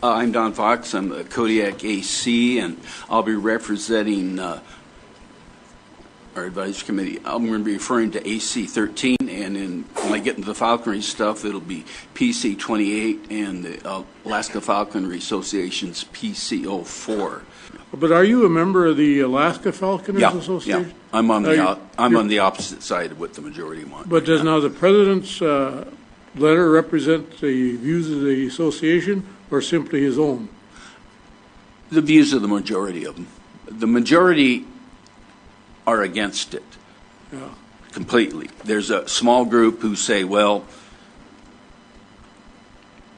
I'm Don Fox. I'm a Kodiak AC, and I'll be representing our advisory committee. I'm going to be referring to AC 13, and when I get into the falconry stuff, it'll be PC 28 and the Alaska Falconry Association's PC 04. But are you a member of the Alaska Falconers Association? Yeah, I'm on the opposite side of what the majority want. But does now the president's letter represent the views of the association, or simply his own? The views of the majority of them. The majority are against it completely. There's a small group who say, well,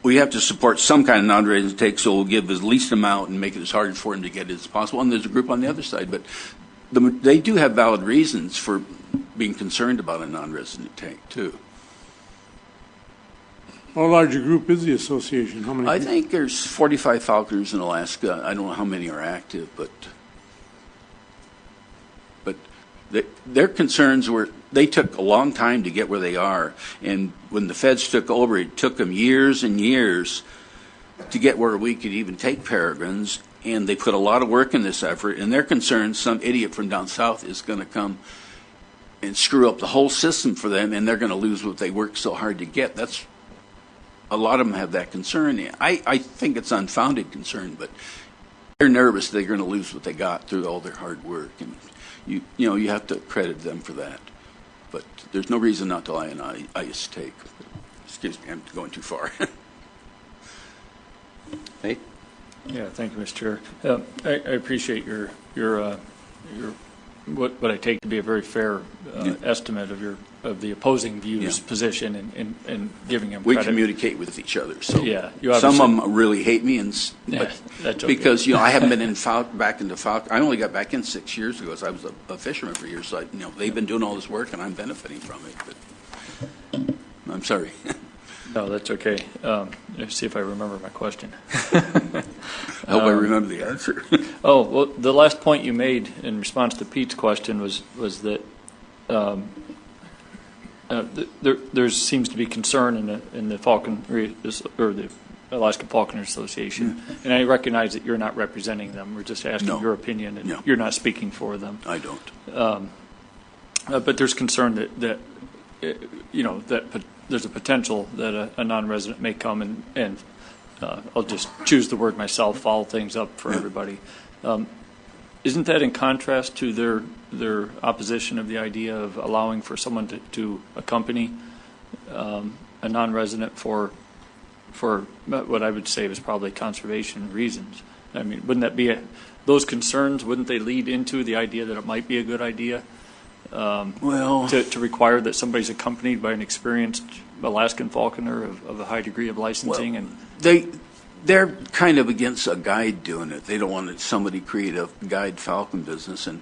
we have to support some kind of non-resident take, so we'll give as least amount and make it as hard for him to get it as possible. And there's a group on the other side, but they do have valid reasons for being concerned about a non-resident tank too. How large a group is the association? How many? I think there's 45 falconers in Alaska. I don't know how many are active, but their concerns were they took a long time to get where they are, and when the feds took over, it took them years and years to get where we could even take peregrines, and they put a lot of work in this effort, and they're concerned some idiot from down south is going to come and screw up the whole system for them, and they're going to lose what they worked so hard to get. That's a lot of them have that concern. I think it's unfounded concern, but they're nervous they're going to lose what they got through all their hard work, and you have to credit them for that. But there's no reason not to lie on ice take. Excuse me, I'm going too far. Hey. Yeah, thank you, Mr. Chair. I appreciate your what I take to be a very fair estimate of the opposing views position and giving them credit. We communicate with each other. So yeah, some of them really hate me, that's okay. Because I haven't been back into falcon. I only got back in 6 years ago, so I was a fisherman for years. So they've been doing all this work, and I'm benefiting from it. But I'm sorry. No, that's okay. Let's see if I remember my question. I hope I remember the answer. Oh, well, the last point you made in response to Pete's question was that there seems to be concern in the Falconry or the Alaska Falconer Association, and I recognize that you're not representing them. We're just asking your opinion, and you're not speaking for them. I don't. But there's concern that there's a potential that a non-resident may come and I'll just choose the word myself, follow things up for everybody. Isn't that in contrast to their opposition of the idea of allowing for someone to accompany a non-resident for what I would say was probably conservation reasons? I mean, wouldn't that be those concerns? Wouldn't they lead into the idea that it might be a good idea? To require that somebody's accompanied by an experienced Alaskan falconer of a high degree of licensing, and they're kind of against a guide doing it. They don't want somebody create a guide falcon business, and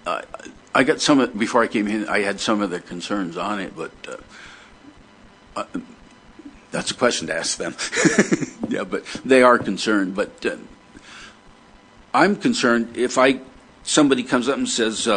I got before I came in. I had some of the concerns on it, but that's a question to ask them. Yeah, but they are concerned. But I'm concerned if somebody comes up and says,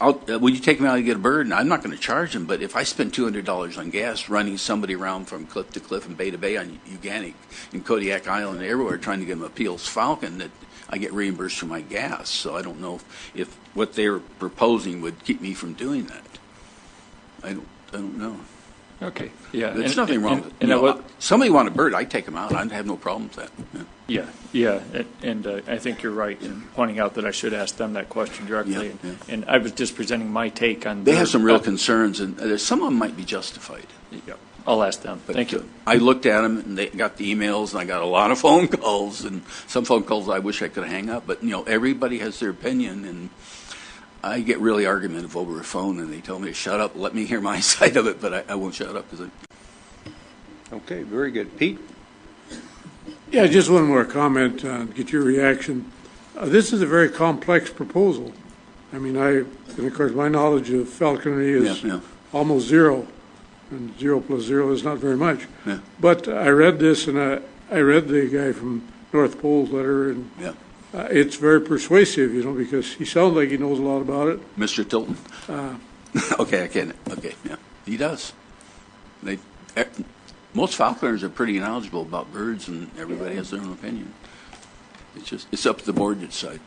will you take me out to get a bird? And I'm not going to charge them, but if I spend $200 on gas running somebody around from cliff to cliff and bay to bay on Uganic and Kodiak Island and everywhere trying to get them a Peel's falcon, that I get reimbursed for my gas. So I don't know if what they're proposing would keep me from doing that. I don't know. Okay. Yeah. There's nothing wrong with it. Somebody want a bird, I'd take them out. I'd have no problem with that. Yeah. And I think you're right in pointing out that I should ask them that question directly. Yeah. And I was just presenting my take on. They have some real concerns, and some of them might be justified. Yeah. I'll ask them. But thank you. I looked at them, and they got the emails, and I got a lot of phone calls, and some phone calls I wish I could hang up. But everybody has their opinion, and I get really argumentative over a phone, and they tell me to shut up, let me hear my side of it, but I won't shut up because Okay, very good. Pete? Yeah, just one more comment, get your reaction. This is a very complex proposal. I mean, and of course, my knowledge of falconry is almost zero, and 0 plus 0 is not very much. Yeah. But I read this, and I read the guy from North Pole's letter, and it's very persuasive, because he sounds like he knows a lot about it. Mr. Tilton? Okay, I get it. Okay, yeah. He does. most falconers are pretty knowledgeable about birds, and everybody has their own opinion. It's up to the board to decide.